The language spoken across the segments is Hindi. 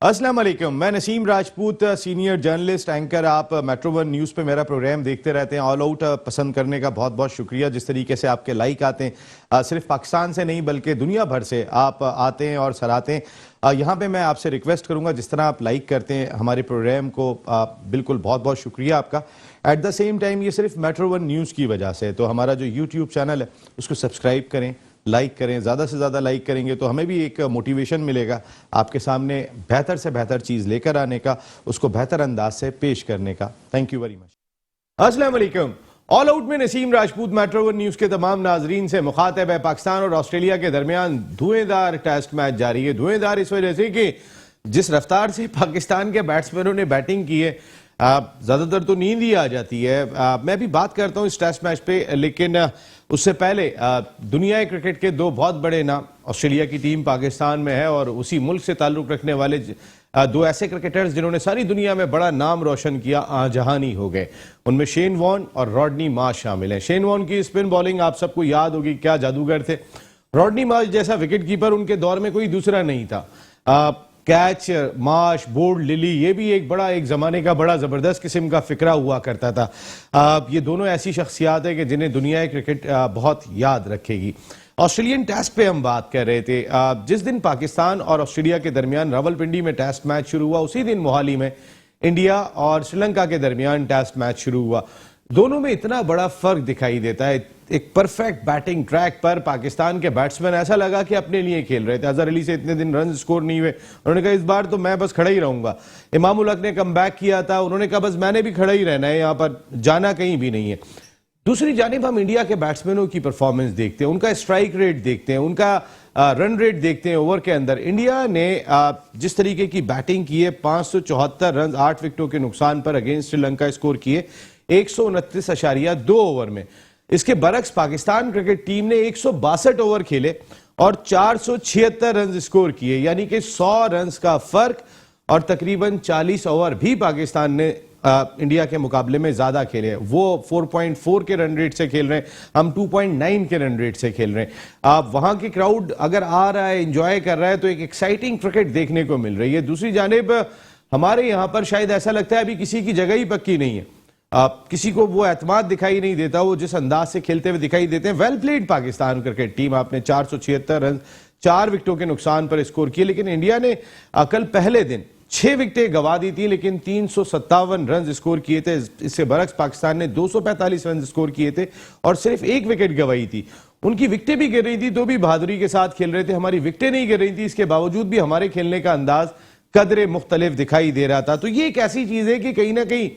अस्सलाम वालेकुम, मैं Naseem Rajput, senior journalist anchor. आप मेट्रो वन न्यूज़ पे मेरा प्रोग्राम देखते रहते हैं। ऑल आउट पसंद करने का बहुत बहुत शुक्रिया। जिस तरीके से आपके लाइक आते हैं, सिर्फ पाकिस्तान से नहीं बल्कि दुनिया भर से आप आते हैं और सराहते हैं। यहाँ पे मैं आपसे रिक्वेस्ट करूँगा, जिस तरह आप लाइक करते हैं हमारे प्रोग्राम को, बिल्कुल बहुत बहुत शुक्रिया आपका। एट द सेम टाइम ये सिर्फ मेट्रो वन न्यूज़ की वजह से, तो हमारा जो यूट्यूब चैनल है उसको सब्सक्राइब करें, लाइक करें। ज़्यादा से ज़्यादा लाइक करेंगे तो हमें भी एक मोटिवेशन मिलेगा आपके सामने बेहतर से बेहतर चीज़ लेकर आने का, उसको बेहतर अंदाज से पेश करने का। Thank you very much. अस्सलाम वालेकुम। ऑल आउट में Naseem Rajput metro one news के तमाम नाजरीन से मुखातिब है। पाकिस्तान और ऑस्ट्रेलिया के दरमियान धुएंधार टेस्ट मैच जारी है। धुएंधार इस वजह से कि जिस रफ्तार से पाकिस्तान के बैट्समैनों ने बैटिंग की है, ज़्यादातर तो नींद ही आ जाती है। मैं भी बात करता हूँ इस टेस्ट मैच पे, लेकिन उससे पहले दुनिया क्रिकेट के दो बहुत बड़े नाम, ऑस्ट्रेलिया की टीम पाकिस्तान में है और उसी मुल्क से ताल्लुक़ रखने वाले दो ऐसे क्रिकेटर्स जिन्होंने सारी दुनिया में बड़ा नाम रोशन किया, आजहानी हो गए। उनमें शेन वॉर्न और रॉडनी मार्श शामिल हैं। शेन वॉर्न की स्पिन बॉलिंग आप सबको याद होगी, क्या जादूगर थे। रॉडनी मार्श जैसा विकेट कीपर उनके दौर में कोई दूसरा नहीं था। कैच, मार्श, बोल्ड, लिली, ये भी एक जमाने का बड़ा जबरदस्त किस्म का फिक्रा हुआ करता था। ये दोनों ऐसी शख्सियात है कि जिन्हें दुनिया क्रिकेट बहुत याद रखेगी। ऑस्ट्रेलियन टेस्ट पे हम बात कर रहे थे। जिस दिन पाकिस्तान और ऑस्ट्रेलिया के दरमियान रावलपिंडी में टेस्ट मैच शुरू हुआ, उसी दिन मोहाली में इंडिया और श्रीलंका के दरमियान टेस्ट मैच शुरू हुआ। दोनों में इतना बड़ा फर्क दिखाई देता है। एक परफेक्ट बैटिंग ट्रैक पर पाकिस्तान के बैट्समैन ऐसा लगा कि अपने लिए खेल रहे थे। अजहर अली से इतने दिन रन स्कोर नहीं हुए, उन्होंने कहा इस बार तो मैं बस खड़ा ही रहूंगा। इमाम उल हक ने कम बैक किया था, उन्होंने कहा बस मैंने भी खड़ा ही रहना है, यहाँ पर जाना कहीं भी नहीं है। दूसरी जानिब हम इंडिया के बैट्समैनों की परफॉर्मेंस देखते हैं, उनका स्ट्राइक रेट देखते हैं, उनका रन रेट देखते हैं ओवर के अंदर। इंडिया ने जिस तरीके की बैटिंग की है, 574 रन 8 विकेटों के नुकसान पर अगेंस्ट श्रीलंका स्कोर किए 129.2 ओवर में। इसके बरक्स पाकिस्तान क्रिकेट टीम ने 162 ओवर खेले और 476 रन स्कोर किए, यानी कि 100 रन का फर्क। और तकरीबन 40 ओवर भी पाकिस्तान ने इंडिया के मुकाबले में ज्यादा खेले। वो 4.4 के रन रेट से खेल रहे हैं, हम 2.9 के रन रेट से खेल रहे हैं। वहां की क्राउड अगर आ रहा है, एंजॉय कर रहा है, तो एक एक्साइटिंग क्रिकेट देखने को मिल रही है। दूसरी जानिब हमारे यहां पर शायद ऐसा लगता है अभी किसी की जगह ही पक्की नहीं है, किसी को वो एतमाद दिखाई नहीं देता, वो जिस अंदाज से खेलते हुए दिखाई देते हैं। Well played Pakistan cricket team, आपने 476 रन 4 विकेटों के नुकसान पर स्कोर किए। लेकिन इंडिया ने कल पहले दिन 6 विकेटें गंवा दी थी, लेकिन 357 रन स्कोर किए थे। इससे बरक्स पाकिस्तान ने 245 रन स्कोर किए थे और सिर्फ 1 विकेट गंवाई थी। उनकी विकेटें भी गिर रही थी तो भी बहादुरी के साथ खेल रहे थे, हमारी विकेटें नहीं गिर रही थी, इसके बावजूद भी हमारे खेलने का अंदाज कदरे मुख्तलिफ दिखाई दे रहा था। तो ये एक ऐसी चीज है कि कहीं ना कहीं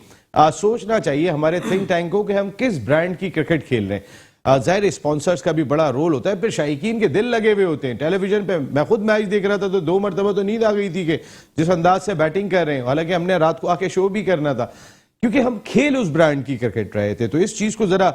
सोचना चाहिए हमारे थिंक टैंक को कि हम किस ब्रांड की क्रिकेट खेल रहे हैं। जाहिर स्पॉन्सर्स का भी बड़ा रोल होता है, फिर शायकीन के दिल लगे हुए होते हैं। टेलीविजन पे मैं खुद मैच देख रहा था तो 2 मरतबा तो नींद आ गई थी कि जिस अंदाज से बैटिंग कर रहे हैं। हालांकि हमने रात को आके शो भी करना था, क्योंकि हम खेल उस ब्रांड की क्रिकेट रहे थे। तो इस चीज को जरा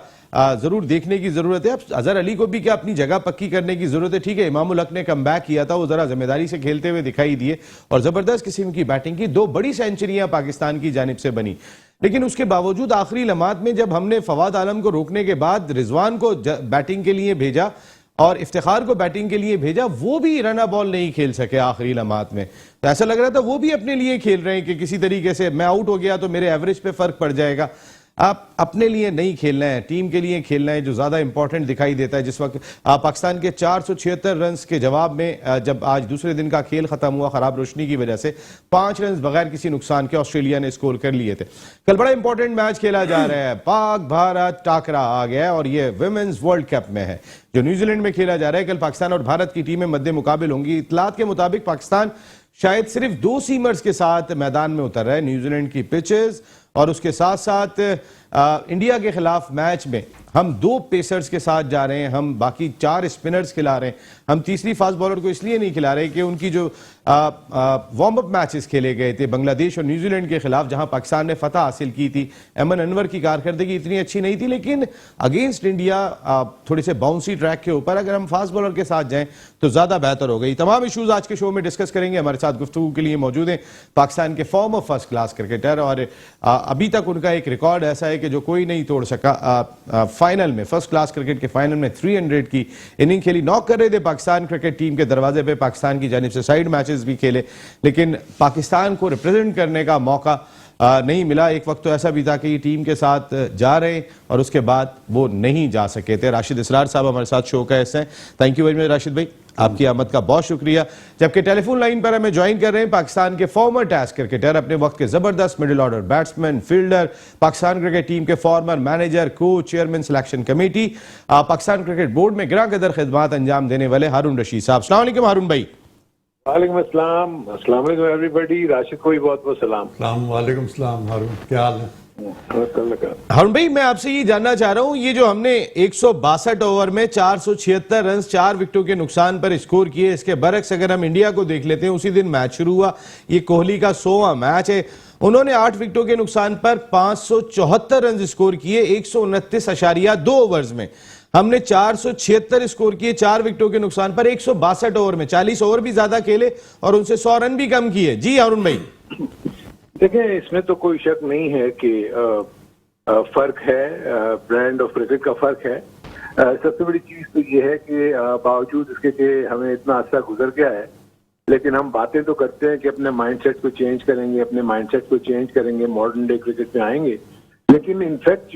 जरूर देखने की जरूरत है। अब अजहर अली को भी क्या अपनी जगह पक्की करने की जरूरत है। ठीक है, इमाम उल हक ने कम बैक किया था, वो जरा जिम्मेदारी से खेलते हुए दिखाई दिए और जबरदस्त किस्म की बैटिंग की। 2 बड़ी सेंचुरियां पाकिस्तान की जानिब से बनी, लेकिन उसके बावजूद आखिरी लम्हात में जब हमने फवाद आलम को रोकने के बाद रिजवान को बैटिंग के लिए भेजा और इफ्तिखार को बैटिंग के लिए भेजा, वो भी रना बॉल नहीं खेल सके आखिरी लम्हात में। तो ऐसा लग रहा था वो भी अपने लिए खेल रहे हैं कि किसी तरीके से मैं आउट हो गया तो मेरे एवरेज पे फर्क पड़ जाएगा। आप अपने लिए नहीं खेलना है, टीम के लिए खेलना है, जो ज्यादा इंपॉर्टेंट दिखाई देता है। जिस वक्त पाकिस्तान के 476 रन के जवाब में जब आज दूसरे दिन का खेल खत्म हुआ खराब रोशनी की वजह से, 5 रन बगैर किसी नुकसान के ऑस्ट्रेलिया ने स्कोर कर लिए थे। कल बड़ा इंपॉर्टेंट मैच खेला जा रहा है, पाक भारत टाकरा आ गया है और ये विमेंस वर्ल्ड कप में है जो न्यूजीलैंड में खेला जा रहा है। कल पाकिस्तान और भारत की टीमें मद्दे मुकाबिल होंगी। इतलात के मुताबिक पाकिस्तान शायद सिर्फ 2 सीमर्स के साथ मैदान में उतर रहा है, न्यूजीलैंड की पिचेस और उसके साथ साथ इंडिया के खिलाफ मैच में हम 2 पेसर्स के साथ जा रहे हैं, हम बाकी 4 स्पिनर्स खिला रहे हैं। हम तीसरी फास्ट बॉलर को इसलिए नहीं खिला रहे कि उनकी जो वार्म अप मैचेस खेले गए थे बांग्लादेश और न्यूजीलैंड के खिलाफ, जहां पाकिस्तान ने फतह हासिल की थी, एमन अनवर की कारकर्दगी इतनी अच्छी नहीं थी, लेकिन अगेंस्ट इंडिया थोड़े से बाउंसी ट्रैक के ऊपर अगर हम फास्ट बॉलर के साथ जाएं तो ज्यादा बेहतर हो गई। तमाम इशूज आज के शो में डिस्कस करेंगे। हमारे साथ गुफ्तगू के लिए मौजूद हैं पाकिस्तान के फॉर्मर फर्स्ट क्लास क्रिकेटर और अभी तक उनका एक रिकॉर्ड ऐसा है कि जो कोई नहीं तोड़ सका। फाइनल में, फर्स्ट क्लास क्रिकेट के फाइनल में 300 की इनिंग खेली, नॉक कर रहे थे पाकिस्तान क्रिकेट टीम के दरवाजे पे, पाकिस्तान की जानिब से साइड मैचेस भी खेले, लेकिन पाकिस्तान को रिप्रेजेंट करने का मौका नहीं मिला। एक वक्त तो ऐसा भी था कि ये टीम के साथ जा रहे और उसके बाद वो नहीं जा सके थे। राशिद इसरार साहब हमारे साथ शो का हिस्सा हैं। Thank you very much Rashid भाई, आपकी आमद का बहुत शुक्रिया। जबकि टेलीफोन लाइन पर हमें ज्वाइन कर रहे हैं पाकिस्तान के फॉर्मर टेस्ट क्रिकेटर, अपने वक्त के जबरदस्त middle order batsman, fielder, Pakistan cricket team के former manager, coach, chairman selection committee, Pakistan cricket board में गिरा कदर खिदमात अंजाम देने वाले हारून रशीद साहब। अस्सलाम वालेकुम हारून भाई। वालेकुम अस्सलाम, अस्सलाम वालेकुम एवरीबॉडी। राशिद को भी बहुत बहुत सलाम। वालेकुम सलाम हारून, क्या हाल है? हारून भाई, मैं आपसे ये जानना चाह रहा हूं, ये जो हमने 162 ओवर में 476 रन 4 विकेटों के नुकसान पर स्कोर किए, इसके बरक्स अगर हम इंडिया को देख लेते हैं, उसी दिन मैच शुरू हुआ, ये कोहली का 100वां मैच है, उन्होंने 8 विकेटों के नुकसान पर 574 रन स्कोर किए 129.2 ओवर्स में। हमने 476 स्कोर किए 4 विकेटों के नुकसान पर 162 ओवर में, 40 ओवर भी ज्यादा खेले और उनसे 100 रन भी कम किए। जी हारून भाई। देखिए, इसमें तो कोई शक नहीं है कि फर्क है, ब्रांड ऑफ क्रिकेट का फर्क है। सबसे बड़ी चीज तो ये है कि बावजूद इसके कि हमें इतना अर्सा गुजर गया है, लेकिन हम बातें तो करते हैं कि अपने माइंडसेट को चेंज करेंगे, अपने माइंडसेट को चेंज करेंगे, मॉडर्न डे क्रिकेट में आएंगे। लेकिन इनफैक्ट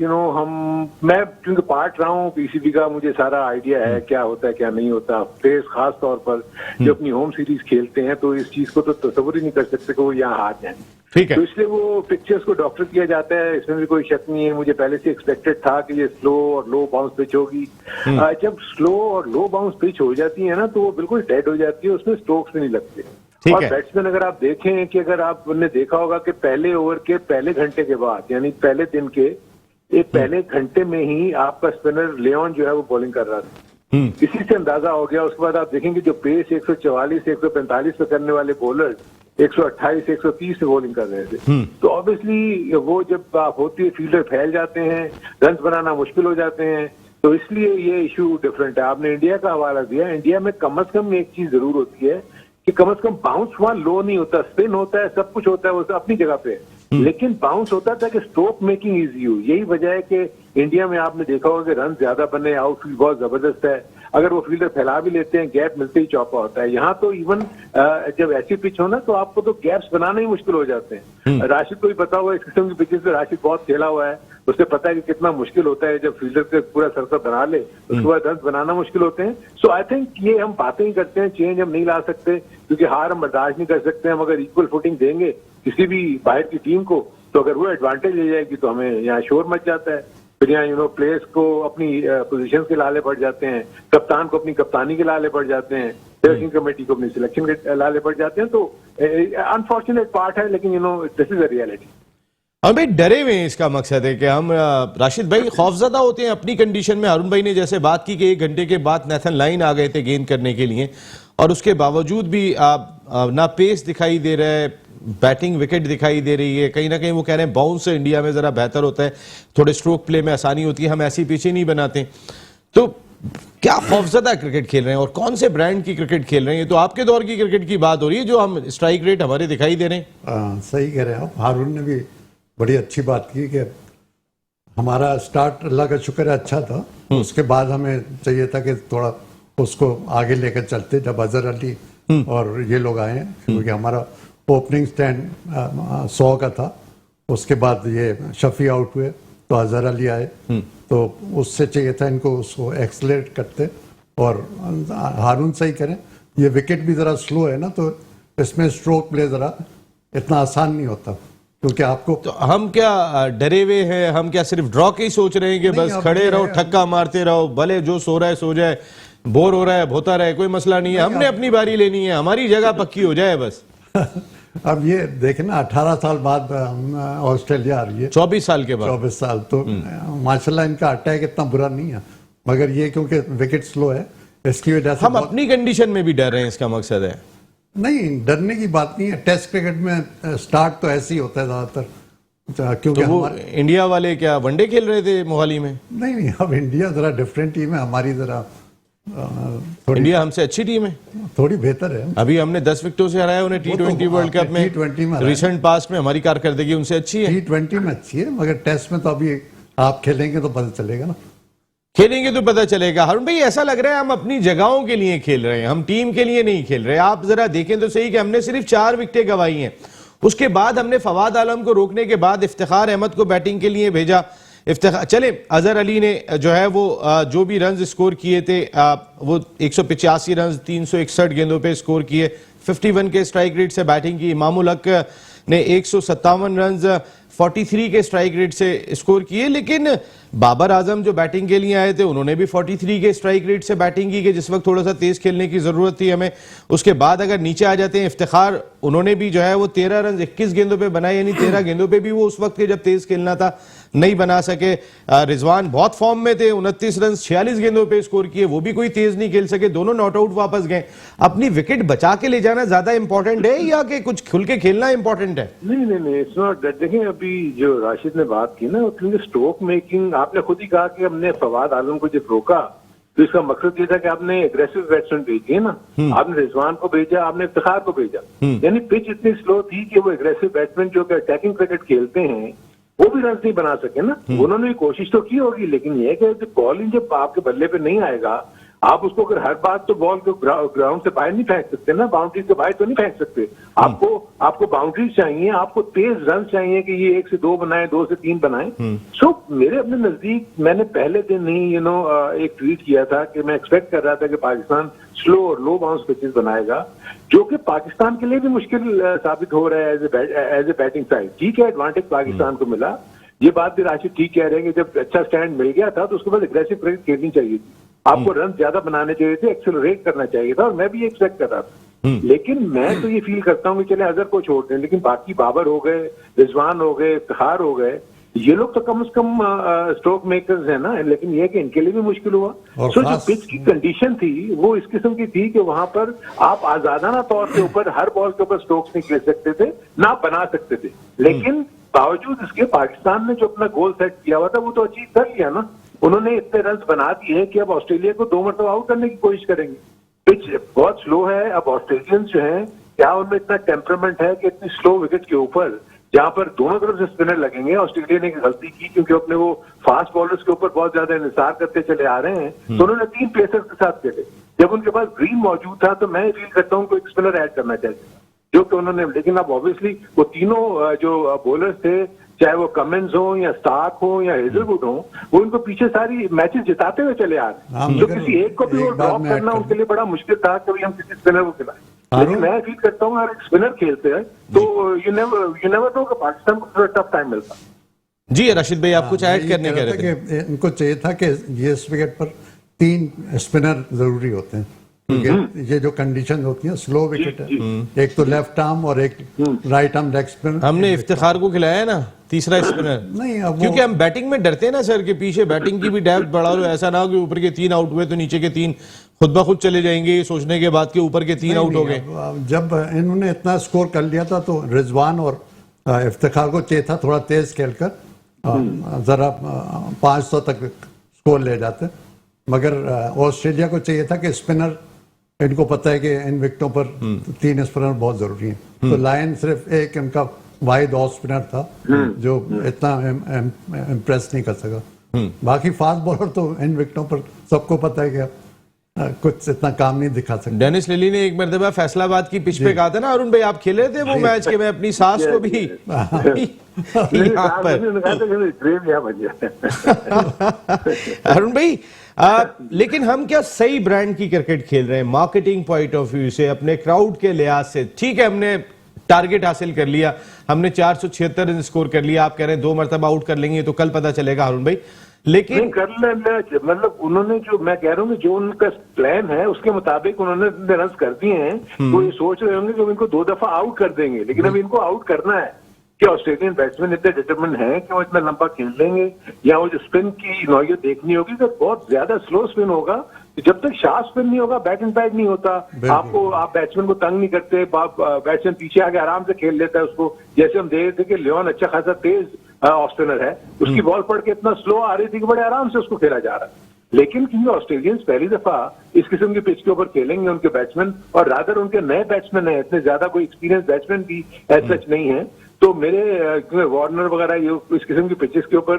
मैं क्योंकि पार्ट रहा हूँ पीसीबी का, मुझे सारा आइडिया है क्या होता है क्या नहीं होता। प्लेयर्स खास तौर पर जो अपनी होम सीरीज खेलते हैं तो इस चीज को तो तस्वुर ही नहीं कर सकते कि वो यहाँ हार जाए। ठीक है, तो इसलिए वो पिक्चर्स को डॉक्टर किया जाता है, इसमें भी कोई शक नहीं है। मुझे पहले से एक्सपेक्टेड था कि ये स्लो और लो बाउंस पिच होगी। जब स्लो और लो बाउंस पिच हो जाती है ना, तो वो बिल्कुल डेड हो जाती है, उसमें स्ट्रोक्स भी नहीं लगते। और बैट्समैन अगर आप देखें कि अगर आपने देखा होगा कि पहले ओवर के पहले घंटे के बाद, यानी पहले दिन के एक पहले घंटे में ही आपका स्पिनर लियोन जो है वो बॉलिंग कर रहा था, इसी से अंदाजा हो गया। उसके बाद आप देखेंगे जो पेस 144 145 पे करने वाले बॉलर 128 130 से बॉलिंग कर रहे थे। तो ऑब्वियसली वो जब आप होती है, फील्डर फैल जाते हैं, रन बनाना मुश्किल हो जाते हैं। तो इसलिए ये इशू डिफरेंट है। आपने इंडिया का हवाला दिया, इंडिया में कम से कम एक चीज जरूर होती है कि कम से कम बाउंस वहां लो नहीं होता, स्पिन होता है, सब कुछ होता है, वो अपनी जगह पे, लेकिन बाउंस होता था कि स्ट्रोक मेकिंग इजी हो। यही वजह है कि इंडिया में आपने देखा होगा कि रन ज्यादा बने, आउटफील्ड बहुत जबरदस्त है, अगर वो फील्डर फैला भी लेते हैं गैप मिलते ही चौका होता है। यहाँ तो इवन जब ऐसी पिच हो ना, तो आपको तो गैप्स बनाने ही मुश्किल हो जाते हैं। राशिद को भी पता हुआ इस किस्म की पिचेस पे राशिद बहुत खेला हुआ है, उसे पता है कि कितना मुश्किल होता है जब फील्डर से पूरा सरसर बना ले, उसके बाद रन बनाना मुश्किल होते हैं। सो आई थिंक ये हम बातें ही करते हैं, चेंज हम नहीं ला सकते क्योंकि हार हम बर्दाश्त नहीं कर सकते। हम अगर इक्वल फुटिंग देंगे किसी भी बाहर की टीम को, तो अगर वो एडवांटेज ले जाएगी तो हमें यहाँ शोर मच जाता है। फिर यहाँ प्लेयर्स को अपनी पोजीशन के लाले पड़ जाते हैं, कप्तान को अपनी कप्तानी के लाले पड़ जाते हैं, सिलेक्शन कमेटी को अपनी सिलेक्शन के लाले पड़ जाते हैं। तो अनफॉर्चुनेट पार्ट है, लेकिन दिस इज अ रियलिटी। हम भाई डरे हुए हैं, इसका मकसद है कि हम राशिद भाई खौफजदा होते हैं अपनी कंडीशन में। हारून भाई ने जैसे बात की कि 1 घंटे के बाद नेथन लाइन आ गए थे गेंद करने के लिए, और उसके बावजूद भी ना पेस दिखाई दे रहा है, बैटिंग विकेट दिखाई दे रही है। कहीं ना कहीं वो कह रहे हैं बाउंस इंडिया में जरा बेहतर होता है, थोड़े स्ट्रोक प्ले में आसानी होती है, हम ऐसी पिचें नहीं बनाते। तो क्या खौफजदा क्रिकेट खेल रहे हैं और कौन से ब्रांड की क्रिकेट खेल रहे हैं? ये तो आपके दौर की क्रिकेट की बात हो रही है, जो हम स्ट्राइक रेट हमारे दिखाई दे रहे हैं। सही कह रहे हैं आप। हारून ने भी बड़ी अच्छी बात की कि हमारा स्टार्ट अल्लाह का शुक्र है अच्छा था, उसके बाद हमें चाहिए था कि थोड़ा उसको आगे लेकर चलते, जब अजहर अली और ये लोग आए, क्योंकि हमारा ओपनिंग स्टैंड 100 का था। उसके बाद ये शफी आउट हुए तो अजहर अली आए, तो उससे चाहिए था इनको उसको एक्सलेट करते। और हारून सही करें, ये विकेट भी ज़रा स्लो है ना, तो इसमें स्ट्रोक प्ले ज़रा इतना आसान नहीं होता, क्योंकि आपको तो हम क्या डरे हुए हैं? हम क्या सिर्फ ड्रॉ के ही सोच रहे हैं कि बस खड़े रहो, ठक्का मारते रहो, भले जो सो रहा है सो जाए, बोर हो रहा है होता रहे, कोई मसला नहीं है, हमने अपनी बारी लेनी है, हमारी जगह पक्की हो जाए बस। अब ये देखे ना, 18 साल बाद ऑस्ट्रेलिया आ रही है, 24 साल के बाद, 24 साल, तो माशाल्लाह इनका अटैक इतना बुरा नहीं है, मगर ये क्योंकि विकेट स्लो है इसकी वजह से हम अपनी कंडीशन में भी डर रहे हैं, इसका मकसद है। नहीं, डरने की बात नहीं है। टेस्ट क्रिकेट में स्टार्ट तो ऐसे ही होता है ज्यादातर, क्योंकि तो वो इंडिया वाले क्या वनडे खेल रहे थे मोहाली में? नहीं, अब इंडिया जरा डिफरेंट टीम है, हमारी जरा इंडिया हमसे अच्छी टीम है, थोड़ी बेहतर है। अभी हमने 10 विकेटों से हराया उन्हें T20 वर्ल्ड कप में, T20 में रिसेंट पास्ट में हमारी कारकर्दगी उनसे अच्छी है। T20 में अच्छी है, मगर टेस्ट में तो अभी आप खेलेंगे तो पता चलेगा ना। खेलेंगे तो पता चलेगा। हारून भाई, ऐसा लग रहा है हम अपनी जगहों के लिए खेल रहे हैं, हम टीम के लिए नहीं खेल रहे। आप जरा देखें तो सही कि हमने सिर्फ 4 विकेटें गंवाई हैं। उसके बाद हमने फवाद आलम को रोकने के बाद इफ्तिखार अहमद को बैटिंग के लिए भेजा। चले, अजहर अली ने जो है वो जो भी रन स्कोर किए थे वो 185 रन 361 गेंदों पे स्कोर किए, 51 के स्ट्राइक रेट से बैटिंग की। इमामुल हक ने 157 रन 43 के स्ट्राइक रेट से स्कोर किए। लेकिन बाबर आजम जो बैटिंग के लिए आए थे उन्होंने भी 43 के स्ट्राइक रेट से बैटिंग की कि जिस वक्त थोड़ा सा तेज खेलने की जरूरत थी हमें। उसके बाद अगर नीचे आ जाते हैं, इफ्तिखार उन्होंने भी जो है वो 13 रन 21 गेंदों पे बनाए, यानी 13 गेंदों पे भी वो उस वक्त के जब तेज खेलना था नहीं बना सके। रिजवान बहुत फॉर्म में थे, 29 रन 46 गेंदों पे स्कोर किए, वो भी कोई तेज नहीं खेल सके, दोनों नॉट आउट वापस गए। अपनी विकेट बचा के ले जाना ज्यादा इंपॉर्टेंट है या कि कुछ खुल के खेलना इंपॉर्टेंट है? नहीं, इट्स नॉट दैट। देखिए, अभी जो राशिद ने बात की ना, क्योंकि स्ट्रोक मेकिंग, आपने खुद ही कहा कि हमने फवाद आलम को जब रोका तो इसका मकसद ये था कि आपने एग्रेसिव बैट्समैन भेजी है ना, आपने रिजवान को भेजा, आपने इफ्तिखार को भेजा। यानी पिच इतनी स्लो थी कि वो एग्रेसिव बैट्समैन जो कि अटैकिंग क्रिकेट खेलते हैं वो भी रन नहीं बना सके ना। उन्होंने भी कोशिश तो की होगी, लेकिन ये है कि बॉलिंग जब आपके बल्ले पे नहीं आएगा, आप उसको अगर हर बात तो बॉल को ग्राउंड से बाहर नहीं फेंक सकते ना, बाउंड्री से बाहर तो नहीं फेंक सकते। आपको बाउंड्री चाहिए, आपको तेज रन चाहिए कि ये 1 से 2 बनाए, 2 से 3 बनाए। सो मेरे अपने नजदीक, मैंने पहले दिन ही एक ट्वीट किया था कि मैं एक्सपेक्ट कर रहा था कि पाकिस्तान स्लो और लो बाउंस पिचेस बनाएगा, जो कि पाकिस्तान के लिए भी मुश्किल साबित हो रहा है एज ए बैटिंग साइड। ठीक है, एडवांटेज पाकिस्तान को मिला, ये बात भी राशिद ठीक कह रहे हैं कि जब अच्छा स्टैंड मिल गया था तो उसके बाद एग्रेसिव क्रिकेट खेलनी चाहिए थी, आपको रन ज्यादा बनाने चाहिए थे, एक्सेलरेट करना चाहिए था, और मैं भी एक्सपेक्ट कर रहा था। लेकिन मैं तो ये फील करता हूँ कि चले अजहर को छोड़ दें, लेकिन बाकी बाबर हो गए, रिजवान हो गए, इफ्तिखार हो गए, ये लोग तो कम से कम स्ट्रोक मेकर्स है ना। लेकिन ये कि इनके लिए भी मुश्किल हुआ। सो जो पिच की कंडीशन थी वो इस किस्म की थी कि वहां पर आप आजादाना तौर के ऊपर हर बॉल के ऊपर स्ट्रोक्स नहीं खेल सकते थे, ना बना सकते थे। लेकिन बावजूद इसके पाकिस्तान ने जो अपना गोल सेट किया हुआ था वो तो अचीव कर लिया ना। उन्होंने इतने रन बना दिए कि अब ऑस्ट्रेलिया को 2 मरतबा आउट करने की कोशिश करेंगे। पिच बहुत स्लो है। अब ऑस्ट्रेलियंस जो हैं, क्या उनमें इतना टेम्परामेंट है कि इतनी स्लो विकेट के ऊपर जहां पर दोनों तरफ से स्पिनर लगेंगे? ऑस्ट्रेलिया ने गलती की क्योंकि अपने वो फास्ट बॉलर्स के ऊपर बहुत ज्यादा इंतजार करते चले आ रहे हैं, तो उन्होंने 3 पेसर्स के साथ खेले। जब उनके पास ग्रीन मौजूद था तो मैं फील करता हूँ कोई एक स्पिनर ऐड करना चाहिए, जो कि उन्होंने। लेकिन अब ऑब्वियसली वो तीनों जो बॉलर्स थे, चाहे वो कमिंस हो या स्टार्क हो या हेजलवुड हो, वो इनको पीछे सारी मैचेस जिताते हुए चले आ रहे हैं। जो किसी एक को भी वो ड्रॉप करना उनके लिए बड़ा मुश्किल था कि हम किसी स्पिनर को खिलाएं। लेकिन मैं फील करता हूँ अगर एक स्पिनर खेलते हैं तो यू नेवर नो कि पाकिस्तान को थोड़ा टफ टाइम मिलता। जी राशिद भाई, आप कुछ ऐड करने कह रहे थे? इनको चाहिए था कि ये इस विकेट पर 3 स्पिनर जरूरी होते हैं, क्योंकि ये जो कंडीशन होती है, स्लो विकेट है, एक तो लेफ्ट आर्म और एक राइट आर्म लेग स्पिनर। हमने इफ्तिखार को खिलाया ना तीसरा स्पिनर, नहीं अब क्योंकि हम बैटिंग में डरते हैं ना सर, के पीछे बैटिंग की भी डेप्थ बढ़ा लो, ऐसा ना हो कि ऊपर के 3 आउट हुए तो नीचे के 3 खुद ब खुद चले जाएंगे, सोचने के बाद के ऊपर के 3 आउट हो गए। जब इन्होंने इतना स्कोर कर लिया था तो रिजवान और इफ्तिखार को चाहिए था थोड़ा तेज खेलकर जरा 500 तक स्कोर ले जाते, मगर ऑस्ट्रेलिया को चाहिए था कि स्पिनर, इनको पता है कि इन विकेटों पर 3 स्पिनर बहुत जरूरी है, तो लायन सिर्फ एक इनका वाहिद ऑफ स्पिनर था जो इतना इम्प्रेस नहीं कर सका। बाकी फास्ट बॉलर तो इन विकेटों पर सबको पता है कि कुछ इतना काम नहीं दिखा सकते। डेनिस लिली ने एक मरतबा फैसलाबाद की पिच पे कहा था ना अरुण भाई, आप खेले थे वो मैच के, मैं अपनी सास को भी यहाँ पर अरुण भाई लेकिन हम क्या सही ब्रांड की क्रिकेट खेल रहे हैं मार्केटिंग पॉइंट ऑफ व्यू से, अपने क्राउड के लिहाज से? ठीक है, हमने टारगेट हासिल कर लिया, हमने 476 रन स्कोर कर लिया, आप कह रहे हैं 2 मरतबा आउट कर लेंगे तो कल पता चलेगा अरुण भाई। लेकिन कर लेना, मतलब उन्होंने जो, मैं कह रहा हूँ जो उनका प्लान है उसके मुताबिक उन्होंने रन कर दिए हैं, तो ये सोच रहे होंगे कि इनको 2 दफा आउट कर देंगे, लेकिन अब इनको आउट करना है कि ऑस्ट्रेलियन बैट्समैन इतने डिटरमिन है कि वो इतना लंबा खेल लेंगे, या वो जो स्पिन की नौयत देखनी होगी तो बहुत ज्यादा स्लो स्पिन होगा। जब तक शार्प स्पिन नहीं होगा बैट एंड पैड नहीं होता, आप बैट्समैन को तंग नहीं करते, बैट्समैन पीछे आके आराम से खेल लेता है उसको। जैसे हम देख रहे थे कि लियोन अच्छा खासा तेज ऑफ स्पिनर है, उसकी बॉल पड़ के इतना स्लो आ रही थी कि बड़े आराम से उसको खेला जा रहा है। लेकिन क्योंकि ऑस्ट्रेलियंस पहली दफा इस किस्म की पिच के ऊपर खेलेंगे, उनके बैट्समैन और रादर उनके नए बैट्समैन है, इतने ज्यादा कोई एक्सपीरियंस बैट्समैन भी एज सच नहीं है, तो तो मेरे वार्नर वगैरह ये इस किस्म की पिचेस के ऊपर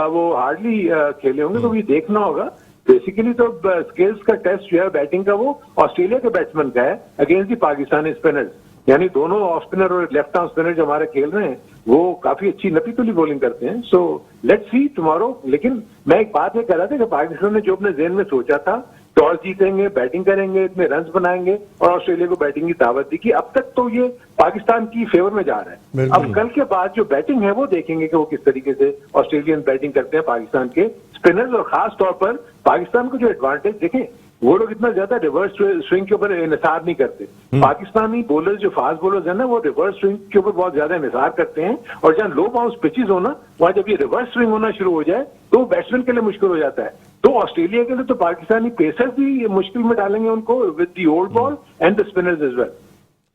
वो हार्डली खेले होंगे, तो ये देखना होगा। बेसिकली तो स्किल्स का टेस्ट जो है बैटिंग का वो ऑस्ट्रेलिया के बैट्समैन का है अगेंस्ट दी पाकिस्तानी स्पिनर्स, यानी दोनों ऑफ स्पिनर और लेफ्ट आर्म स्पिनर जो हमारे खेल रहे हैं वो काफी अच्छी नपी तुली बॉलिंग करते हैं। So let's see tomorrow. लेकिन मैं एक बात ये कह रहा था कि पाकिस्तान ने जो अपने जेहन में सोचा था, टॉस जीतेंगे, बैटिंग करेंगे, इतने रन बनाएंगे और ऑस्ट्रेलिया को बैटिंग की दावत दी कि अब तक तो ये पाकिस्तान की फेवर में जा रहा है। अब कल के बाद जो बैटिंग है वो देखेंगे कि वो किस तरीके से ऑस्ट्रेलियन बैटिंग करते हैं पाकिस्तान के स्पिनर्स, और खास तौर पर पाकिस्तान को जो एडवांटेज देखें, वो लोग इतना ज्यादा रिवर्स स्विंग के ऊपर इंहिसार नहीं करते। पाकिस्तानी बॉलर्स जो फास्ट बॉलर्स है ना, वो रिवर्स स्विंग के ऊपर बहुत ज्यादा इंहिसार करते हैं, और जहां लो बाउंस पिचेस हो ना, वहां जब ये रिवर्स स्विंग होना शुरू हो जाए तो बैट्समैन के लिए मुश्किल हो जाता है। तो ऑस्ट्रेलिया के लिए तो पाकिस्तानी पेसर्स भी मुश्किल में डालेंगे उनको with the old ball and the spinners as well.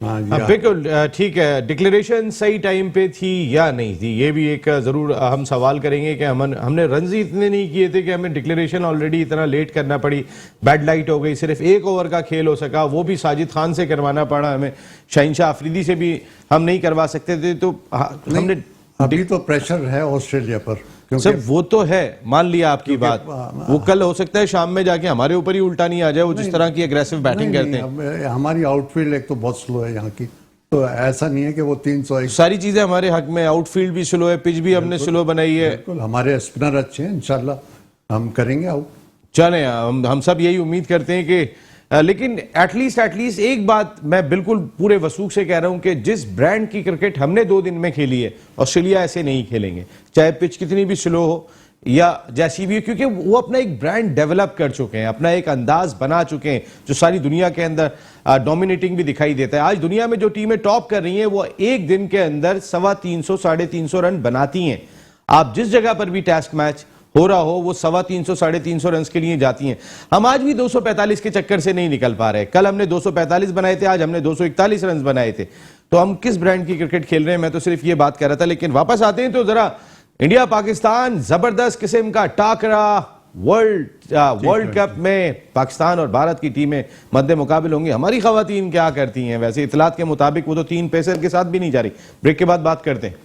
बिल्कुल ठीक है। डिक्लेरेशन सही टाइम पे थी या नहीं थी, ये भी एक जरूर हम सवाल करेंगे कि हमने रन ही इतने नहीं किए थे कि हमें डिक्लेरेशन ऑलरेडी इतना लेट करना पड़ी। बैड लाइट हो गई, सिर्फ 1 ओवर का खेल हो सका, वो भी साजिद खान से करवाना पड़ा हमें, शाहिनशाह अफरीदी से भी हम नहीं करवा सकते थे। तो हमने अभी तो प्रेशर है ऑस्ट्रेलिया पर, सर वो तो है, मान लिया आपकी बात, वो कल हो सकता है शाम में जाके हमारे ऊपर ही उल्टा नहीं आ जाए, वो जिस तरह की एग्रेसिव बैटिंग करते हैं। हमारी आउटफील्ड एक तो बहुत स्लो है यहाँ की, तो ऐसा नहीं है कि वो 301 सारी चीजें हमारे हक में, आउटफील्ड भी स्लो है, पिच भी हमने स्लो बनाई है। बिल्कुल, हमारे स्पिनर अच्छे हैं, इंशाल्लाह हम करेंगे आउट। चले हम सब यही उम्मीद करते हैं कि लेकिन एटलीस्ट एक बात मैं बिल्कुल पूरे वसूख से कह रहा हूं कि जिस ब्रांड की क्रिकेट हमने 2 दिन में खेली है, ऑस्ट्रेलिया ऐसे नहीं खेलेंगे, चाहे पिच कितनी भी स्लो हो या जैसी भी, क्योंकि वो अपना एक ब्रांड डेवलप कर चुके हैं, अपना एक अंदाज बना चुके हैं जो सारी दुनिया के अंदर डोमिनेटिंग भी दिखाई देता है। आज दुनिया में जो टीमें टॉप कर रही हैं वो एक दिन के अंदर 350 350 रन बनाती हैं। आप जिस जगह पर भी टेस्ट मैच हो रहा हो वो 350 350 रन के लिए जाती हैं। हम आज भी 245 के चक्कर से नहीं निकल पा रहे। कल हमने 245 बनाए थे, आज हमने 241 रन बनाए थे। तो हम किस ब्रांड की क्रिकेट खेल रहे हैं, मैं तो सिर्फ ये बात कर रहा था। लेकिन वापस आते हैं तो जरा इंडिया पाकिस्तान जबरदस्त किस्म का टाकरा वर्ल्ड कप में पाकिस्तान और भारत की टीमें मद्दे मुकाबिल होंगी। हमारी खवातीन क्या करती हैं? वैसे इतलात के मुताबिक वो तो 3 पेसर के साथ भी नहीं जा रही। ब्रेक के बाद बात करते हैं।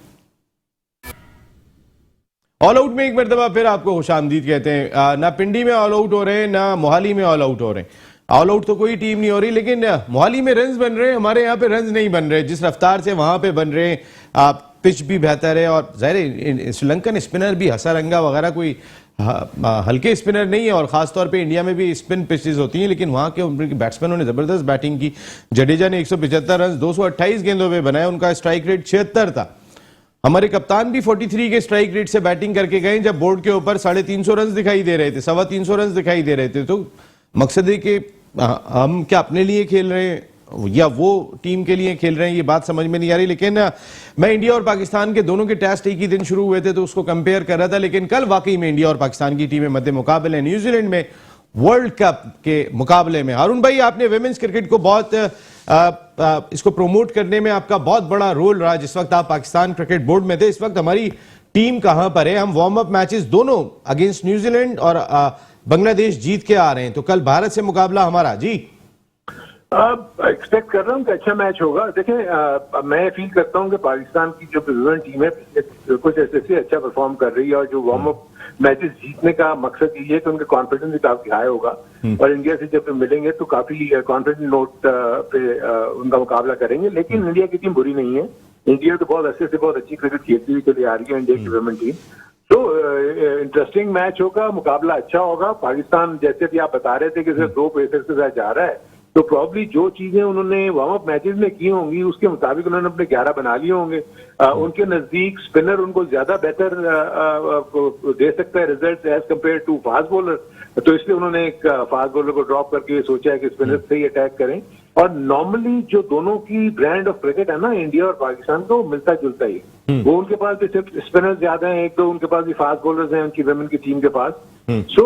ऑल आउट में एक मरतबा फिर आपको खुशामदीद कहते हैं। ना पिंडी में ऑल आउट हो रहे हैं, ना मोहाली में ऑल आउट हो रहे हैं। ऑल आउट तो कोई टीम नहीं हो रही, लेकिन मोहाली में रन्स बन रहे हैं, हमारे यहाँ पे रन्स नहीं बन रहे जिस रफ्तार से वहां पे बन रहे हैं। पिच भी बेहतर है और ज़ाहिर श्रीलंकन स्पिनर भी हसारंगा वगैरह कोई हल्के स्पिनर नहीं है, और खासतौर पे इंडिया में भी स्पिन पिचेस होती हैं, लेकिन वहां के उनके बैट्समैनों ने जबरदस्त बैटिंग की। जडेजा ने 175 रन 228 गेंदों पे बनाए, उनका स्ट्राइक रेट 76 था। हमारे कप्तान भी 43 के स्ट्राइक रेट से बैटिंग करके गए जब बोर्ड के ऊपर 350 रन दिखाई दे रहे थे, 325 रन दिखाई दे रहे थे। तो मकसद है कि हम क्या अपने लिए खेल रहे हैं या वो टीम के लिए खेल रहे हैं, ये बात समझ में नहीं आ रही। लेकिन मैं इंडिया और पाकिस्तान के दोनों के टेस्ट एक ही दिन शुरू हुए थे तो उसको कंपेयर कर रहा था, लेकिन कल वाकई में इंडिया और पाकिस्तान की टीमें मद्दे मुकाबले हैं न्यूजीलैंड में वर्ल्ड कप के मुकाबले में। हारून भाई, आपने विमेंस क्रिकेट को बहुत इसको प्रमोट करने में आपका बहुत बड़ा रोल रहा। जिस वक्त आप पाकिस्तान क्रिकेट बोर्ड में थे, इस वक्त हमारी टीम कहां पर है? हम वार्म अप मैचेस दोनों अगेंस्ट न्यूजीलैंड और बांग्लादेश जीत के आ रहे हैं, तो कल भारत से मुकाबला हमारा। जी एक्सपेक्ट कर रहा हूँ कि अच्छा मैच होगा। देखें, मैं फील करता हूँ कि पाकिस्तान की जो विमेन टीम है कुछ ऐसे अच्छा परफॉर्म कर रही है, और जो वार्म अप मैचेस जीतने का मकसद ये है कि उनका कॉन्फिडेंस भी काफी हाई होगा, और इंडिया से जब मिलेंगे तो काफी कॉन्फिडेंट नोट पे उनका मुकाबला करेंगे। लेकिन इंडिया की टीम बुरी नहीं है, इंडिया तो बहुत अच्छे से बहुत अच्छी क्रिकेट खेलती हुई चली आ रही है इंडिया की विमेन टीम। तो इंटरेस्टिंग मैच होगा, मुकाबला अच्छा होगा। पाकिस्तान जैसे भी आप बता रहे थे कि सिर्फ 2 पेसर्स के साथ जा रहा है, तो प्रॉब्ली जो चीजें उन्होंने वार्म अप मैचेस में की होंगी उसके मुताबिक उन्होंने अपने 11 बना लिए होंगे। उनके नजदीक स्पिनर उनको ज्यादा बेहतर दे सकता है result as compare to fast bowler, तो इसलिए उन्होंने एक फास्ट बॉलर को ड्रॉप करके सोचा है कि स्पिनर से ही अटैक करें। और नॉर्मली जो दोनों की ब्रांड ऑफ क्रिकेट है ना, इंडिया और पाकिस्तान को मिलता जुलता ही, वो उनके पास भी सिर्फ स्पिनर ज्यादा है, एक तो उनके पास भी फास्ट बॉलर्स हैं उनकी वुमेन की टीम के पास। सो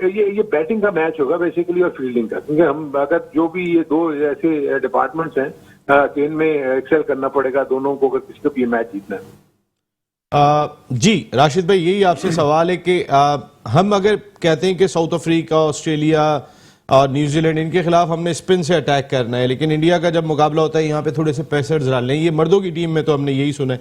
ये बैटिंग का मैच होगा बेसिकली और फील्डिंग का, क्योंकि हम अगर जो भी ये 2 ऐसे डिपार्टमेंट्स हैं कि इनमें एक्सेल करना पड़ेगा दोनों को, अगर किसी को भी मैच जीतना है। जी राशिद भाई, यही आपसे सवाल है कि हम अगर कहते हैं कि साउथ अफ्रीका, ऑस्ट्रेलिया, और न्यूजीलैंड, इनके खिलाफ हमने स्पिन से अटैक करना है। लेकिन इंडिया का जब मुकाबला होता है यहाँ पे थोड़े से पेसर्स डालने हैं। ये मर्दों की टीम में तो हमने यही सुना है,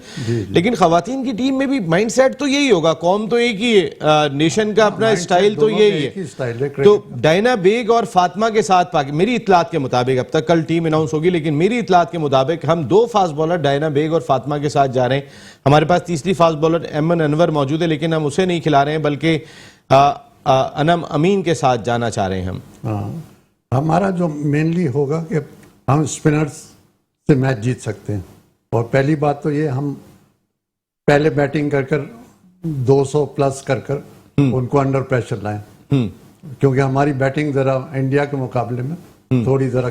लेकिन खवातीन की टीम में भी माइंडसेट तो यही होगा, कौम तो एक ही है, नेशन का अपना स्टाइल तो यही है। तो डायना बेग और फातिमा के साथ मेरी इतलात के मुताबिक, अब तक कल टीम अनाउंस होगी, लेकिन मेरी इतलात के मुताबिक हम 2 फास्ट बॉलर डायना बेग और फातिमा के साथ जा रहे हैं। हमारे पास तीसरी फास्ट बॉलर एमन अनवर मौजूद है, लेकिन हम उसे नहीं खिला रहे हैं, बल्कि अनम अमीन के साथ जाना चाह रहे हैं हम। हमारा जो मेनली होगा कि हम स्पिनर्स से मैच जीत सकते हैं। और पहली बात तो ये, हम पहले बैटिंग कर 200 प्लस कर उनको अंडर प्रेशर लाएं, क्योंकि हमारी बैटिंग जरा इंडिया के मुकाबले में थोड़ी जरा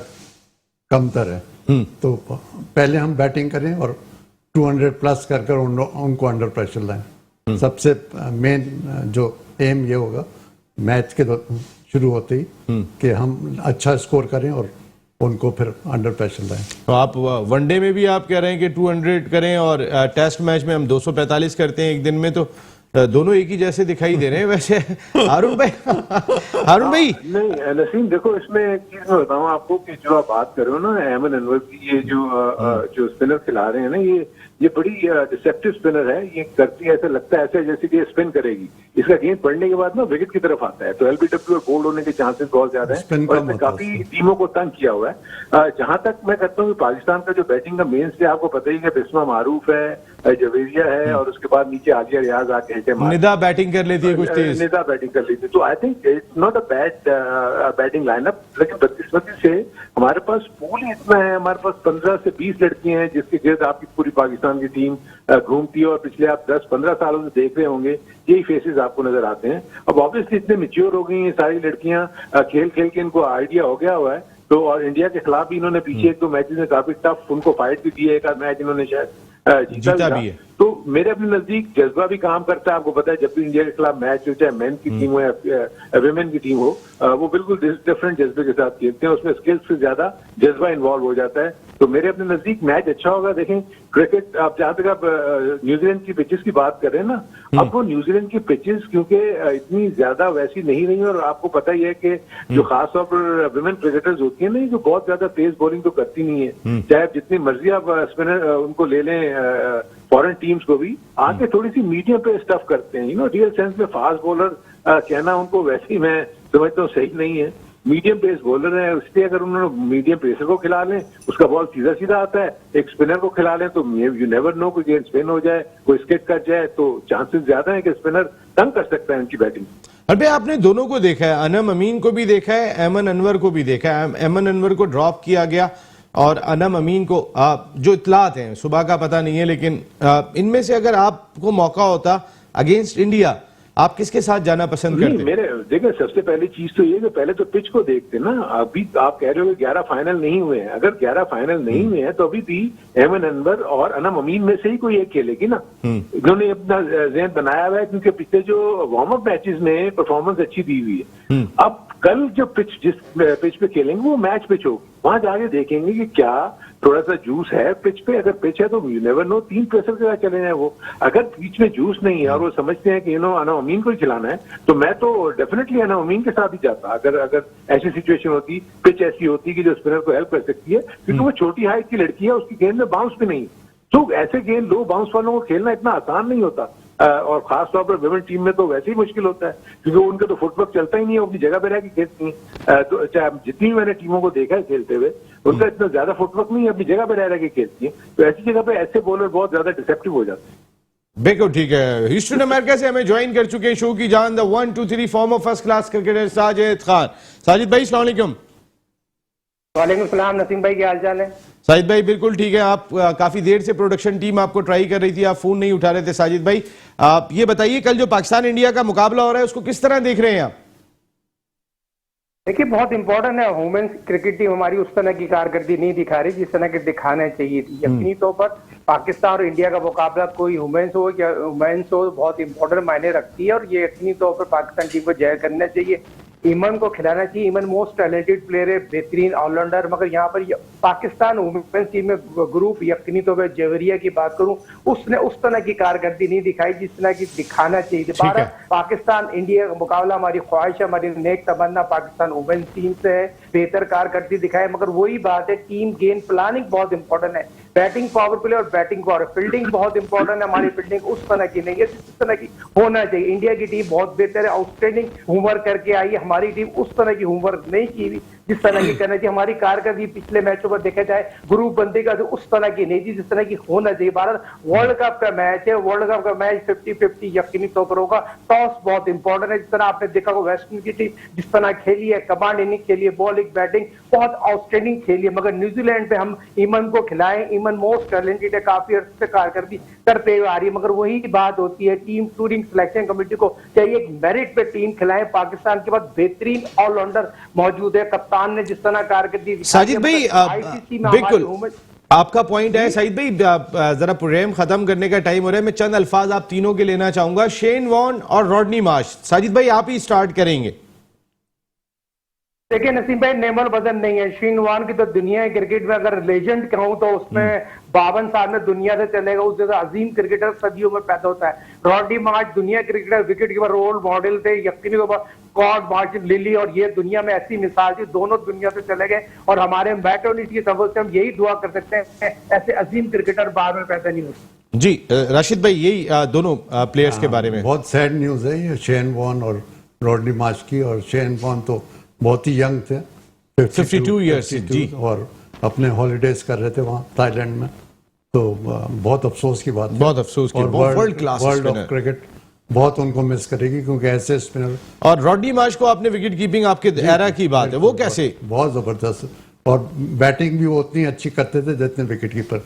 कमतर है। तो पहले हम बैटिंग करें और 200 प्लस कर उनको अंडर प्रेशर लाएं। सबसे मेन जो एम ये होगा मैच के शुरू होते ही कि हम अच्छा स्कोर करें और उनको फिर अंडर प्रेशर लाएं। तो आप वनडे में भी आप कह रहे हैं कि 200 करें और टेस्ट मैच में हम 245 करते हैं एक दिन में, तो दोनों एक ही जैसे दिखाई दे रहे हैं वैसे। हारून भाई नहीं नसीम, देखो इसमें एक चीज मैं बताऊं आपको कि जो आप बात कर रहे हो ना एमन अनवर की, ये जो स्पिनर खिला रहे हैं ना, ये बड़ी डिसेप्टिव स्पिनर है। ये करती है, ऐसा लगता है ऐसे जैसे कि ये स्पिन करेगी, इसका गेंद पड़ने के बाद ना विकेट की तरफ आता है, तो एलबीडब्ल्यू और बोल्ड होने के चांसेस बहुत ज्यादा है और इसने काफी टीमों को तंग किया हुआ है। जहां तक मैं कहता हूँ कि पाकिस्तान का जो बैटिंग का मेन स्टे आपको पता ही है, बिस्मा मारूफ है, जवेरिया है, और उसके बाद नीचे आलिया रियाज आके निदा बैटिंग कर लेती है कुछ तेज, निदा बैटिंग कर लेती है। तो I think it's not a bad batting lineup, लेकिन बदकिस्मती से हमारे पास पूल ही इतना है, हमारे पास 15 से 20 लड़कियां हैं जिसके गिर्द आपकी पूरी पाकिस्तान की टीम घूमती है, और पिछले आप 10-15 सालों से देख रहे होंगे यही फेसेस आपको नजर आते हैं। अब ऑब्वियसली इतने मैच्योर हो गई हैं सारी लड़कियां, खेल खेल के इनको आइडिया हो गया हुआ है। तो और इंडिया के खिलाफ भी इन्होंने पीछे 1-2 मैचेस में काफी टफ उनको फाइट भी दी है, एक आध मैच इन्होंने शायद जीता भी है। तो मेरे अपने नजदीक जज्बा भी काम करता है। आपको पता है जब भी इंडिया के खिलाफ मैच हो, चाहे मेन की टीम हो या विमेन की टीम हो, वो बिल्कुल डिफरेंट जज्बे के साथ खेलते हैं, उसमें स्किल्स से ज्यादा जज्बा इन्वॉल्व हो जाता है। तो मेरे अपने नजदीक मैच अच्छा होगा। देखें क्रिकेट, आप जहां तक आप न्यूजीलैंड की पिचेस की बात कर रहे हैं ना, अब वो न्यूजीलैंड की पिचेस क्योंकि इतनी ज्यादा वैसी नहीं रही, और आपको पता ही है कि जो खासतौर पर विमेन क्रिकेटर्स होती है ना, जो बहुत ज्यादा तेज बॉलिंग तो करती नहीं है, चाहे जितनी मर्जी आप स्पिनर उनको ले लें, फॉरेन टीम्स को भी आके थोड़ी सी मीडियम पे स्टफ करते हैं। रियल सेंस में फास्ट बॉलर कहना उनको वैसे ही मैं समझता हूँ सही नहीं है। मीडियम पेस बॉलर है, इसलिए अगर उन्होंने मीडियम पेसर को खिला लें, उसका बॉल सीधा सीधा आता है, एक स्पिनर को खिला लें तो यू नेवर नो, कोई गेंद स्पिन हो जाए, कोई स्किट कर जाए, तो चांसेस ज्यादा है कि स्पिनर तंग कर सकता है उनकी बैटिंग। अरे आपने दोनों को देखा है, अनम अमीन को भी देखा है, एमन अनवर को भी देखा है। एमन अनवर को ड्रॉप किया गया और अनम अमीन को जो इतलात हैं सुबह का पता नहीं है, लेकिन इनमें से अगर आपको मौका होता अगेंस्ट इंडिया, आप किसके साथ जाना पसंद करते? मेरे देखिए सबसे पहली चीज तो ये कि पहले तो पिच को देखते ना। अभी आप कह रहे हो कि 11 फाइनल नहीं हुए हैं, अगर 11 फाइनल नहीं हुए हैं तो अभी भी एमन अनवर और अनम अमीन में से ही कोई एक खेलेगी ना। इन्होंने अपना ज़हन बनाया हुआ है, क्योंकि पिछले जो वार्म अप मैचेस में परफॉर्मेंस अच्छी दी हुई है। अब कल जो जिस पिच पे खेलेंगे वो मैच पिच होगी, वहां जाके देखेंगे कि क्या थोड़ा सा जूस है पिच पे। अगर पिच है तो यू नेवर नो, 3 प्रेशर के साथ चले जाए वो। अगर बीच में जूस नहीं है और वो समझते हैं कि अनम अमीन को ही खिलाना है, तो मैं तो डेफिनेटली अनम अमीन के साथ ही जाता। अगर ऐसी सिचुएशन होती, पिच ऐसी होती कि जो स्पिनर को हेल्प कर सकती है, क्योंकि वो छोटी हाइट की लड़की है, उसकी गेंद में बाउंस भी नहीं। तो ऐसे गेंद लो बाउंस वालों को खेलना इतना आसान नहीं होता, और खासतौर पर विमेन टीम में तो वैसे ही मुश्किल होता है, क्योंकि उनका तो फुटवर्क चलता ही नहीं है, अपनी जगह पे रह के खेलती हैं। तो चाहे जितनी मैंने टीमों को देखा है खेलते हुए, उनका इतना ज्यादा फुटवर्क नहीं है, अपनी जगह पे रह के खेलती है। तो ऐसी जगह पे ऐसे बॉलर बहुत ज्यादा डिसेप्टिव हो जाते हैं। बिल्कुल ठीक है। ह्यूस्टन अमेरिका से हमें ज्वाइन कर चुके हैं शो की जान the 1 2 3 farmer first class cricketer Sajid Khan. Sajid भाई अस्सलाम वालेकुम। वालेकुम सलाम नसीम भाई, क्या हाल चाल है? साजिद भाई बिल्कुल ठीक है। आप काफी देर से प्रोडक्शन टीम आपको ट्राई कर रही थी, आप फोन नहीं उठा रहे थे। साजिद भाई आप ये बताइए, कल जो पाकिस्तान इंडिया का मुकाबला हो रहा है उसको किस तरह देख रहे हैं आप? देखिए बहुत इंपॉर्टेंट है। वुमेन्स क्रिकेट टीम हमारी उस तरह की कारकर्दगी नहीं दिखा रही जिस तरह की दिखाना चाहिए थी। यकीनी तौर पर पाकिस्तान और इंडिया का मुकाबला कोई वुमेन्स हो या वुमेन्स हो, बहुत इंपॉर्टेंट मायने रखती है, और ये यकीनी तौर पर पाकिस्तान टीम को जय करना चाहिए। ईमन को खिलाना चाहिए। ईमन मोस्ट टैलेंटेड प्लेयर है, बेहतरीन ऑलराउंडर, मगर यहाँ पर पाकिस्तान वुमेन्स टीम में ग्रुप यकीनी तौर पर जेवरिया की बात करूं, उसने उस तरह की कारकर्दगी नहीं दिखाई जिस तरह की दिखाना चाहिए थी। भारत पाकिस्तान इंडिया का मुकाबला, हमारी ख्वाहिश है, हमारी नेक तमन्ना पाकिस्तान वुमेन्स टीम से है, बेहतर कारकर्दगी दिखाए, मगर वही बात है टीम गेम प्लानिंग बहुत इंपॉर्टेंट है। बैटिंग पावर प्ले और बैटिंग पावर, फील्डिंग बहुत इंपॉर्टेंट है। हमारी फील्डिंग उस तरह की नहीं है जिस तरह की होना चाहिए। इंडिया की टीम बहुत बेहतर है, आउटस्टैंडिंग होमवर्क करके आई है। हमारी टीम उस तरह की होमवर्क नहीं की हुई जिस तरह की करना चाहिए। हमारी कारकर्दगी पिछले मैचों पर देखा जाए ग्रुप बंदी का तो उस तरह की नहीं थी जिस तरह की होना चाहिए। भारत वर्ल्ड कप का मैच है, वर्ल्ड कप का मैच 50-50 यकीनी तौर पर होगा। टॉस बहुत इंपॉर्टेंट है, जिस तरह आपने देखा को वेस्ट इंडीज की टीम जिस तरह खेली है, कमांड इनिंग खेली है, बॉलिंग बैटिंग बहुत आउटस्टैंडिंग खेली है, मगर न्यूजीलैंड पे हम ईमन को खिलाएं। ईमन मोस्ट टैलेंटेड है, काफी अर्से से कारकर्दगी करते हुए आ रही है, मगर वही बात होती है टीम टूरिंग सिलेक्शन कमेटी को चाहिए एक मेरिट पे टीम खिलाएं। पाकिस्तान के पास बेहतरीन ऑलराउंडर मौजूद है, कप्तान ने जिस तरह कारकर्दगी साजिद भाई बिल्कुल आपका पॉइंट है। साजिद भाई जरा प्रोग्राम खत्म करने का टाइम हो रहा है, मैं चंद अल्फाज आप तीनों के लेना चाहूंगा, शेन वॉर्न और रॉडनी मार्श। साजिद भाई आप ही स्टार्ट करेंगे। देखिए नसीम भाई, नेमर वजन नहीं है। शेन वॉर्न की तो दुनिया है क्रिकेट में अगर लेजेंड कहूं तो उसमें 52 साल में दुनिया से चलेगा, उससे अजीम क्रिकेटर सदियों में पैदा होता है। रॉडी मार्च दुनिया cricketer, wicket keeper, role model थे, यकीनी तौर पर स्कॉट मार्टिन लिली, और ये दुनिया में ऐसी मिसाल थी, दोनों दुनिया से चले गए। और हमारे बैट और की तरफ से हम यही दुआ कर सकते हैं ऐसे अजीम क्रिकेटर बाद में पैदा नहीं होते। जी राशिद भाई, यही दोनों प्लेयर्स के बारे में बहुत सैड न्यूज है ये शेन वॉर्न और रॉडनी मार्श की। और शेन वॉर्न तो बहुत ही यंग थे, 52 ईयर्स जी, और अपने हॉलीडेज कर रहे थे वहाँ थाईलैंड में। तो बहुत अफसोस की बात है, बहुत अफसोस की, world class world of cricket बहुत उनको मिस करेगी, क्योंकि ऐसे स्पिनर। और रॉडी मार्श को आपने विकेट कीपिंग आपके एरा की बात है, वो कैसे बहुत जबरदस्त, और बैटिंग भी वो उतनी अच्छी करते थे जितने विकेट कीपर।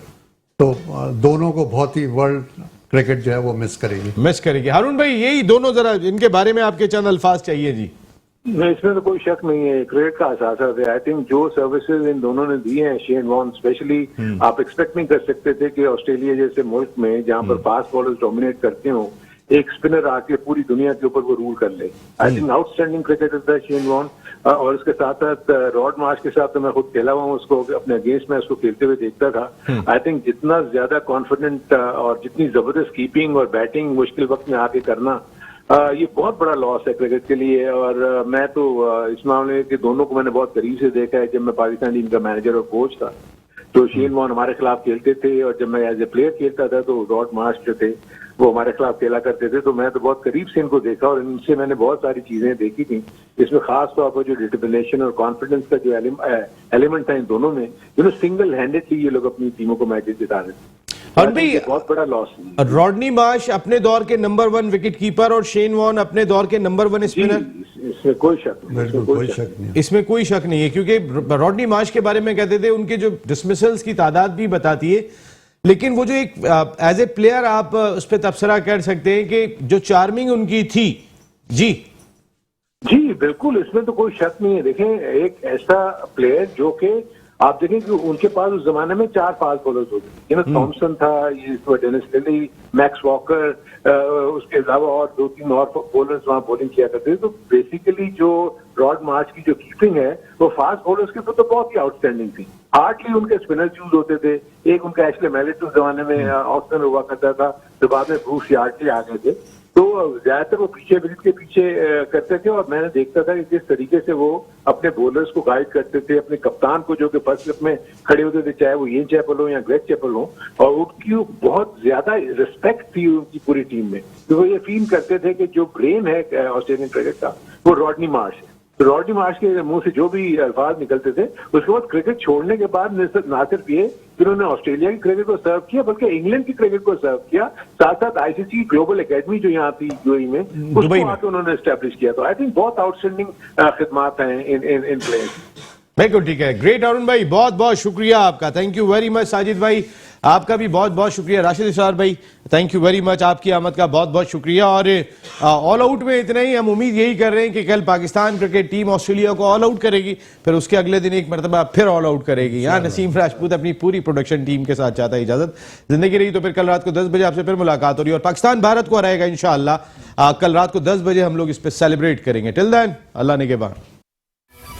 तो दोनों को बहुत ही वर्ल्ड क्रिकेट जो है वो मिस करेगी। हारून भाई, यही दोनों जरा इनके बारे में आपके चंद अल्फाज चाहिए जी। नहीं, इसमें तो कोई शक नहीं है, क्रिकेट का असासा है। आई थिंक जो सर्विसेज इन दोनों ने दी हैं, शेन वॉर्न स्पेशली, आप एक्सपेक्ट नहीं कर सकते थे कि ऑस्ट्रेलिया जैसे मुल्क में जहां पर फास्ट बॉलर्स डोमिनेट करते हो, एक स्पिनर आके पूरी दुनिया के ऊपर वो रूल कर ले। आई थिंक आउटस्टैंडिंग क्रिकेटर था शेन वॉर्न। और उसके साथ साथ रॉड मार्श के साथ तो मैं खुद खेला हुआ हूँ, उसको अपने अगेंस्ट में उसको खेलते हुए देखता था। आई थिंक जितना ज्यादा कॉन्फिडेंट और जितनी जबरदस्त कीपिंग और बैटिंग मुश्किल वक्त में आके करना, ये बहुत बड़ा लॉस है क्रिकेट के लिए। और मैं तो इस मामले के दोनों को मैंने बहुत करीब से देखा है। जब मैं पाकिस्तान टीम का मैनेजर और कोच था तो शेन वॉर्न हमारे खिलाफ खेलते थे, और जब मैं एज ए प्लेयर खेलता था तो रॉड मार्श जो थे वो हमारे खिलाफ खेला करते थे। तो मैं तो बहुत करीब से इनको देखा और इनसे मैंने बहुत सारी चीजें देखी थी। इसमें खास तौर पर जो डिटर्मिनेशन और कॉन्फिडेंस का जो एलिमेंट था इन दोनों में, सिंगल हैंडेडली ये लोग अपनी टीमों को मैचेस जिता रहे थे। और भाई बहुत बड़ा लॉस है। रॉडनी मार्श अपने दौर के नंबर 1 विकेट कीपर और शेन वॉर्न अपने दौर के नंबर 1 स्पिनर, इसमें कोई शक नहीं, इसमें कोई शक नहीं है। क्योंकि रॉडनी मार्श के बारे में कहते थे उनके जो डिसमिसल्स की तादाद भी बताती है, लेकिन वो जो एक एज ए प्लेयर आप उस पर तबसरा कर सकते हैं कि जो चार्मिंग उनकी थी। जी बिल्कुल, इसमें तो कोई शक नहीं है। देखें, एक ऐसा प्लेयर जो कि आप देखें कि उनके पास उस जमाने में 4 फास्ट बॉलर्स होते थे। थॉमसन था, ये डेनिस लिली, मैक्स वॉकर, उसके अलावा और 2-3 और बॉलर्स वहां बॉलिंग किया करते थे। तो बेसिकली जो रॉड मार्च की जो कीपिंग है वो फास्ट बॉलर्स के तो बहुत ही आउटस्टैंडिंग थी। हार्डली उनके स्पिनर चूज होते थे। एक उनका एशले मैलेट उस जमाने में ऑफ स्पिनर हुआ करता था, तो बाद में ब्रूस यार्डली आ गए थे। तो ज्यादातर वो पीछे विकेट के पीछे करते थे, और मैंने देखता था कि जिस तरीके से वो अपने बॉलर्स को गाइड करते थे, अपने कप्तान को जो कि फर्स्ट स्लिप में खड़े होते थे, चाहे वो येन चैपल हो या ग्रेग चैपल हो, और उनकी बहुत ज्यादा रिस्पेक्ट थी उनकी पूरी टीम में। तो वो ये फील करते थे कि जो ब्रेन है ऑस्ट्रेलियन क्रिकेट का वो रॉडनी मार्श है। तो रॉडनी मार्श के मुंह से जो भी अल्फाज निकलते थे, उसके बाद क्रिकेट छोड़ने के बाद ना सिर्फ ये कि उन्होंने ऑस्ट्रेलिया की क्रिकेट को सर्व किया, बल्कि इंग्लैंड की क्रिकेट को सर्व किया, साथ साथ आईसीसी की ग्लोबल एकेडमी जो यहाँ थी यूएई में, उसको आके उन्होंने एस्टेब्लिश किया। तो आई थिंक बहुत आउटस्टैंडिंग खिदमात हैं इन प्लेयर्स। बिल्कुल ठीक है, ग्रेट हारून भाई, बहुत बहुत शुक्रिया आपका, thank you very much. Sajid भाई आपका भी बहुत बहुत शुक्रिया। राशिद इशार भाई, थैंक यू वेरी मच, आपकी आमद का बहुत बहुत शुक्रिया। और ऑल आउट में इतना ही, हम उम्मीद यही कर रहे हैं कि कल पाकिस्तान क्रिकेट टीम ऑस्ट्रेलिया को ऑल आउट करेगी, फिर उसके अगले दिन एक मरतबा फिर ऑल आउट करेगी। यहाँ नसीम राजपूत अपनी पूरी प्रोडक्शन टीम के साथ चाहता है इजाजत। जिंदगी रही तो फिर कल रात को 10 बजे आपसे फिर मुलाकात हो रही है, और पाकिस्तान भारत को हराएगा इंशाअल्लाह। कल रात को 10 बजे हम लोग इस पे सेलिब्रेट करेंगे। टिल देन, अल्लाह निगहबान।